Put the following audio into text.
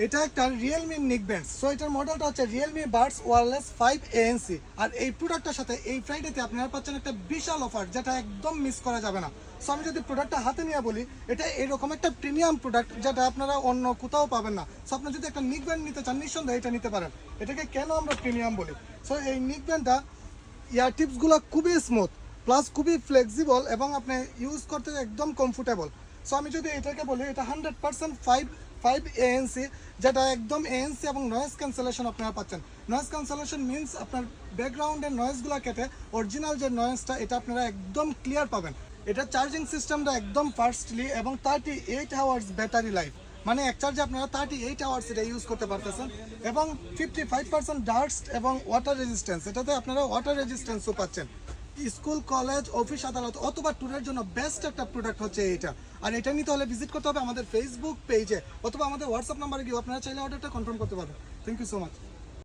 এটা একটা রিয়েলমি নিক ব্যান্ড। সো এটার মডেলটা হচ্ছে রিয়েলমি বাডস ওয়্যারলেস 5 ANC। আর এই প্রোডাক্টটার সাথে এই ফ্রাইডেতে আপনারা পাচ্ছেন একটা বিশাল অফার, যেটা একদম মিস করা যাবে না। সো আমি যদি প্রোডাক্টটা হাতে নিয়ে বলি, এটা এরকম একটা প্রিমিয়াম প্রোডাক্ট যেটা আপনারা অন্য কোথাও পাবেন না। সো আপনি যদি একটা নিক ব্যান্ড নিতে চান, নিঃসন্দেহে এটা নিতে পারেন। এটাকে কেন আমরা প্রিমিয়াম বলি? সো এই নিক ব্যান্ডটা ইয়ার টিপসগুলো খুবই স্মুথ, প্লাস খুবই ফ্লেক্সিবল এবং আপনি ইউজ করতে একদম কমফোর্টেবল। সো আমি যদি এটাকে বলি, এটা 100% 5 ANC, যেটা একদম ANC এবং নয়েজ ক্যান্সেলেশন আপনারা পাচ্ছেন। নয়েজ ক্যান্সেলেশন মিনস আপনার ব্যাকগ্রাউন্ডের নয়েজগুলো কেটে অরিজিনাল যে নয়েজটা, এটা আপনারা একদম ক্লিয়ার পাবেন। এটা চার্জিং সিস্টেমটা একদম ফাস্টলি এবং 38 আওয়ার্স ব্যাটারি লাইফ, মানে এক চার্জে আপনারা 38 আওয়ার্স এটা ইউজ করতে পারতেছেন। এবং 55% ডাস্ট এবং ওয়াটার রেজিস্ট্যান্স, এটাতে আপনারা ওয়াটার রেজিস্ট্যান্সও পাচ্ছেন। স্কুল, কলেজ, অফিস, আদালত অথবা ট্যুরের জন্য বেস্ট একটা প্রোডাক্ট হচ্ছে এটা। আর এটা নিতে হলে ভিজিট করতে হবে আমাদের ফেসবুক পেজে অথবা আমাদের হোয়াটসঅ্যাপ নাম্বারে গিয়ে আপনারা চাইলে অর্ডারটা কনফার্ম করতে পারবেন। Thank you so much.